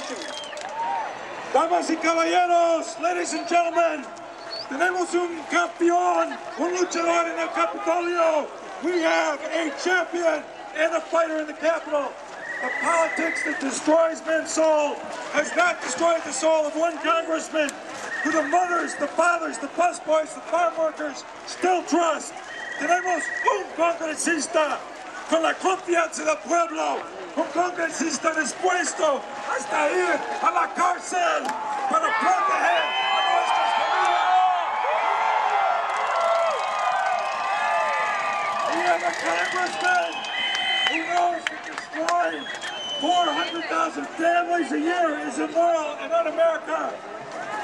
Thank you. Damas y caballeros, ladies and gentlemen, tenemos un campeón, un luchador en el Capitolio. We have a champion and a fighter in the Capitol. The politics that destroys men's soul has not destroyed the soul of one congressman who the mothers, the fathers, the busboys, the farm workers still trust. Tenemos un congresista con la confianza del pueblo, un congresista dispuesto hasta ir a la cárcel para proteger a nuestras familias. We have a congressman who knows that destroying 400,000 families a year is immoral and un-American.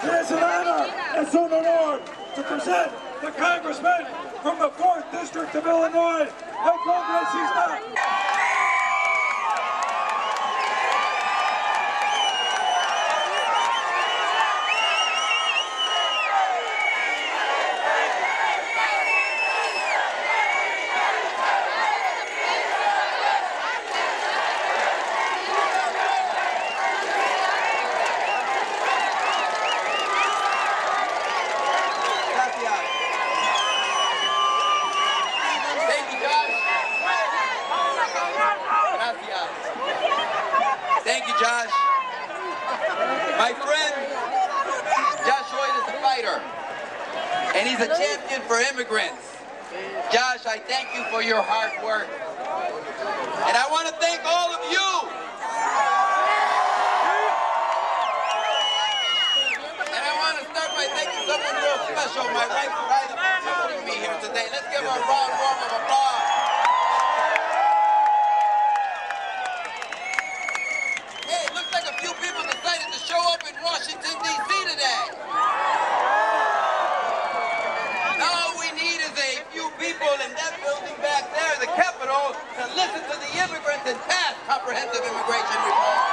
It is an honor, es un honor to present the congressman from the 4th District of Illinois, el congresista. Thank you, Josh. My friend, Josh Hoyt is a fighter, and he's a champion for immigrants. Josh, I thank you for your hard work. And I want to thank all of you. And I want to start by thanking someone real special, my wife, Ryder, for supporting me here today. Let's give her a round of applause. Show up in Washington, D.C. today. All we need is a few people in that building back there, the Capitol, to listen to the immigrants and pass comprehensive immigration reform.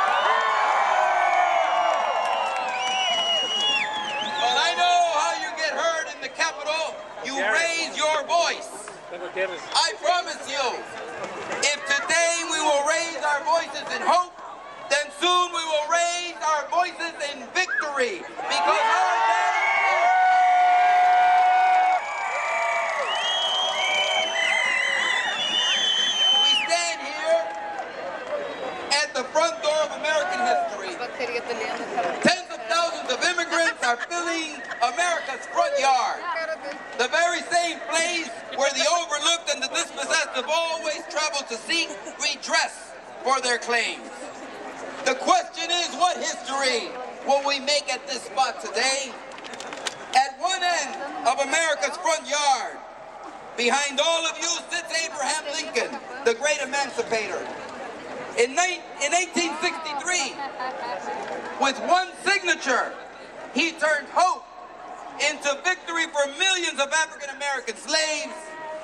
Well, I know how you get heard in the Capitol. You raise your voice. I promise you, if today we will raise our voices in hope, then soon we will raise our voices in victory, because our day is... We stand here at the front door of American history. Tens of thousands of immigrants are filling America's front yard. The very same place where the overlooked and the dispossessed have always traveled to seek redress for their claims. The question is, what history will we make at this spot today? At one end of America's front yard, behind all of you sits Abraham Lincoln, the great emancipator. In 1863, with one signature, he turned hope into victory for millions of African American slaves.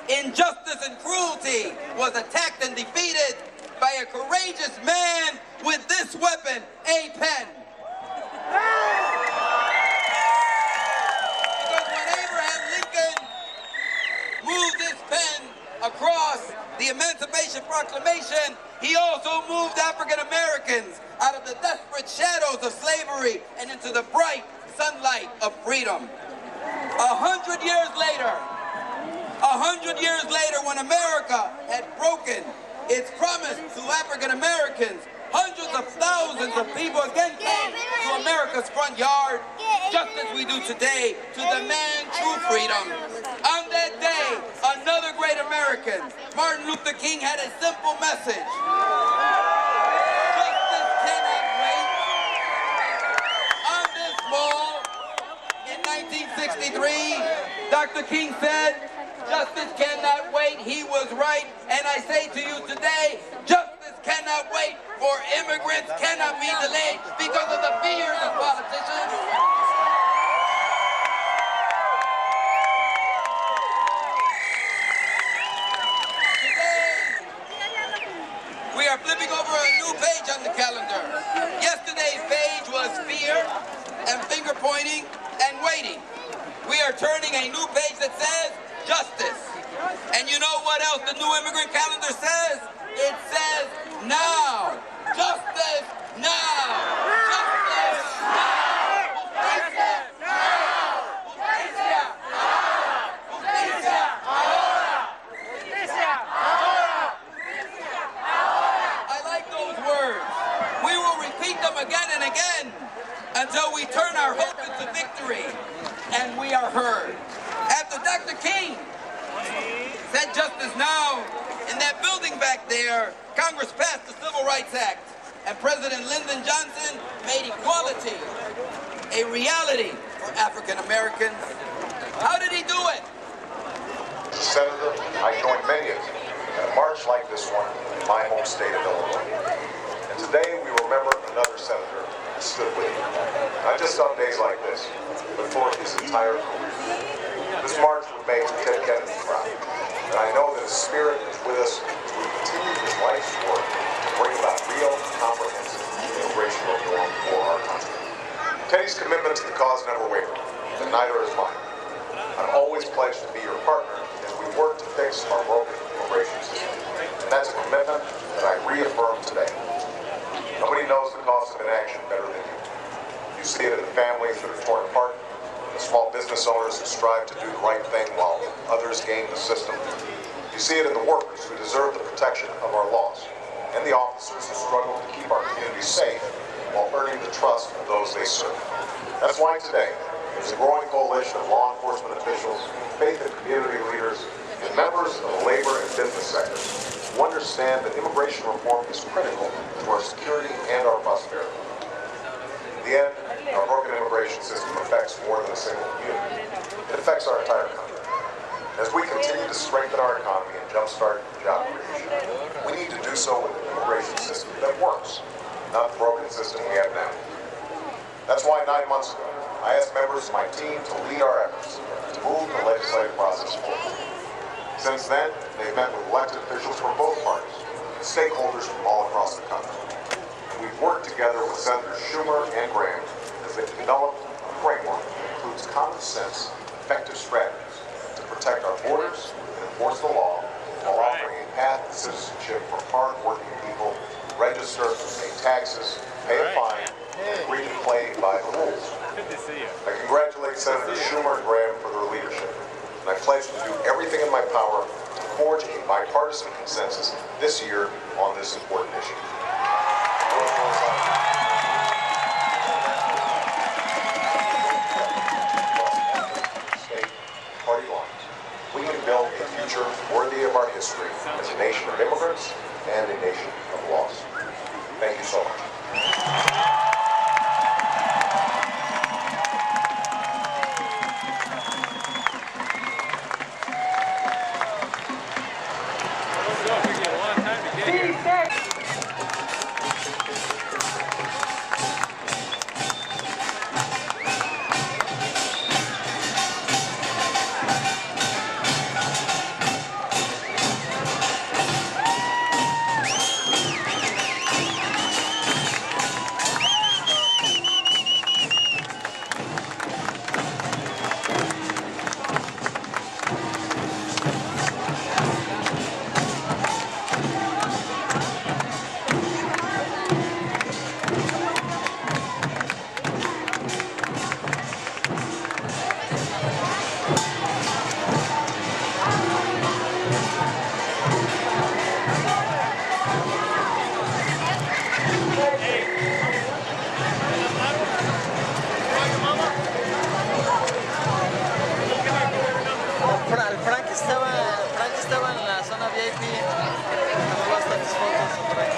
Injustice and cruelty was attacked and defeated by a courageous man with this weapon, a pen. Because when Abraham Lincoln moved his pen across the Emancipation Proclamation, he also moved African Americans out of the desperate shadows of slavery and into the bright sunlight of freedom. 100 years later, when America had broken its promise to African Americans, hundreds of thousands of people again came to America's front yard, just as we do today, to demand true freedom. On that day, another great American, Martin Luther King, had a simple message. Justice cannot wait. On this mall in 1963, Dr. King said, justice cannot wait. He was right. And I say to you today, justice cannot wait, for immigrants cannot be delayed because of the fears of politicians. Today, we are flipping over a new page on the calendar. Yesterday's page was fear and finger pointing and waiting. We are turning a new page that says justice. And you know what else the new immigrant calendar says? It says now. Justice now. until we turn our hope into victory and we are heard. After Dr. King said just as now, in that building back there, Congress passed the Civil Rights Act, and President Lyndon Johnson made equality a reality for African Americans. How did he do it? As a senator, I joined many of you in a march like this one in my home state of Illinois. And today we remember another senator who stood with him, not just on days like this, but for his entire career. This march would make Ted Kennedy proud, and I know that his spirit is with us as we continue his life's work to bring about real, comprehensive immigration reform for our country. Teddy's commitment to the cause never wavered, and neither is mine. I'm always pledged to be your partner as we work to fix our broken immigration system, and that's a commitment that I reaffirm today. Nobody knows the cost of inaction better than you. You see it in the families that are torn apart, the small business owners who strive to do the right thing while others game the system. You see it in the workers who deserve the protection of our laws, and the officers who struggle to keep our communities safe while earning the trust of those they serve. That's why today, there's a growing coalition of law enforcement officials, faith and community leaders, and members of the labor and business sectors who understand that immigration reform is critical to our security and our prosperity. In the end, our broken immigration system affects more than a single community. It affects our entire country. As we continue to strengthen our economy and jumpstart job creation, we need to do so with an immigration system that works, not the broken system we have now. That's why 9 months ago, I asked members of my team to lead our efforts to move the legislative process forward. Since then, they've met with elected officials from both parties and stakeholders from all across the country. And we've worked together with Senators Schumer and Graham as they developed a framework that includes common sense, effective strategies to protect our borders and enforce the law while offering a path to citizenship for hard-working people who register, pay taxes, pay a fine, and agree to play by the rules. Good to see you. I congratulate Senators Schumer and Graham for their leadership, and I pledge to do everything in my power to forge a bipartisan consensus this year on this important issue. State party lines, we can build a future worthy of our history as a nation of immigrants and a nation of laws. Thank you so much. Frank estaba en la zona VIP, tomó bastantes fotos por ahí.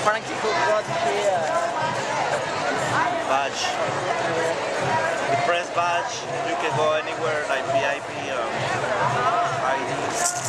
Frankie who got the badge. The press badge, you can go anywhere like VIP, IDs.